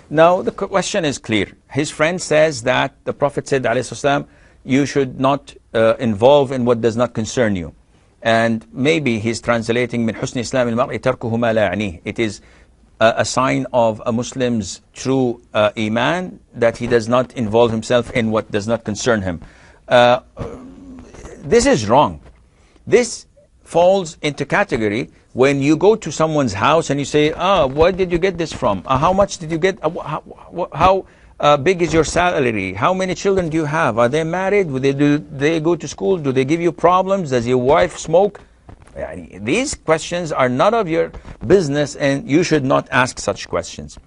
Now the question is clear. His friend says that the Prophet said, ﷺ, you should not involve in what does not concern you. And maybe he's translating min husn Islam al-mar'i tarkuhu ma la ya'nih. It is a sign of a Muslim's true iman that he does not involve himself in what does not concern him. This is wrong. This falls into category when you go to someone's house and you say, where did you get this from? How much did you get? How big is your salary? How many children do you have? Are they married? Do they go to school? Do they give you problems? Does your wife smoke? These questions are none of your business, and you should not ask such questions.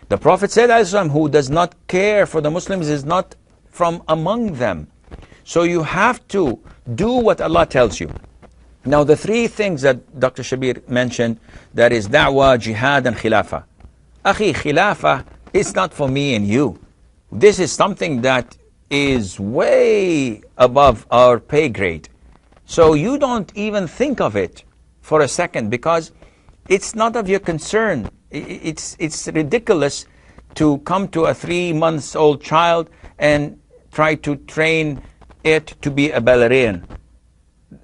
The Prophet said, who does not care for the Muslims is not from among them. So you have to do what Allah tells you. Now the three things that Dr. Shabir mentioned, that is dawah, jihad and khilafah. Akhi, khilafah is not for me and you. This is something that is way above our pay grade. So you don't even think of it for a second, because it's not of your concern. It's ridiculous to come to a 3-month-old child and try to train it to be a ballerina.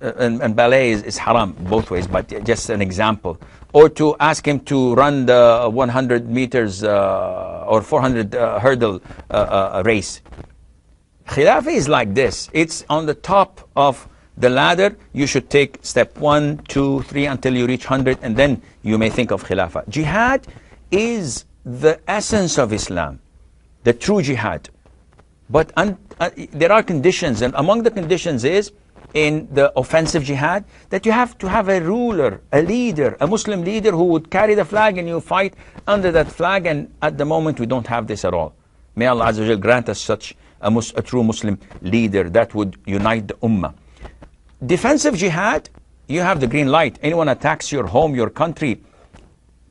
And ballet is haram both ways, but just an example. Or to ask him to run the 100 meters or 400 hurdle race. Khilafah is like this. It's on the top of the ladder. You should take step 1, 2, 3 until you reach 100, and then you may think of Khilafah. Jihad is the essence of Islam, the true jihad. But there are conditions, and among the conditions is, in the offensive jihad, that you have to have a ruler, a leader, a Muslim leader who would carry the flag and you fight under that flag, and at the moment we don't have this at all. May Allah Azza wa Jal grant us such a true Muslim leader that would unite the ummah. Defensive jihad, you have the green light. Anyone attacks your home, your country,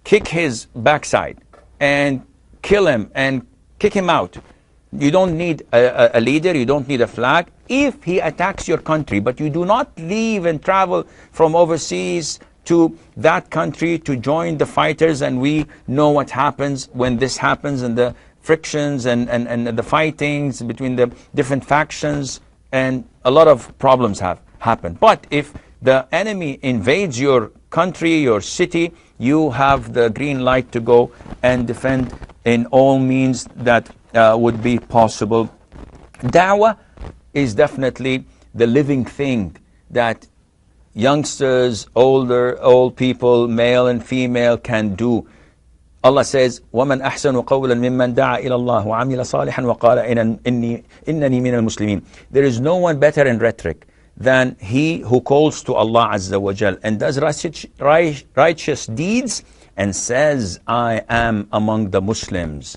kick his backside and kill him and kick him out. You don't need a leader, you don't need a flag. If he attacks your country, but you do not leave and travel from overseas to that country to join the fighters, and we know what happens when this happens, and the frictions and the fightings between the different factions, and a lot of problems have happened. But if the enemy invades your country, your city, you have the green light to go and defend in all means that would be possible. Dawah is definitely the living thing that youngsters, old people, male and female can do. Allah says, وَمَنْ أَحْسَنُ قَوْلًا مِمَّنْ دَعَى إِلَى اللَّهِ وَعَمِلَ صَالِحًا وَقَالَ إِنَّنِي مِنَ الْمُسْلِمِينَ. There is no one better in rhetoric than he who calls to Allah Azza wa Jal and does righteous deeds and says, I am among the Muslims.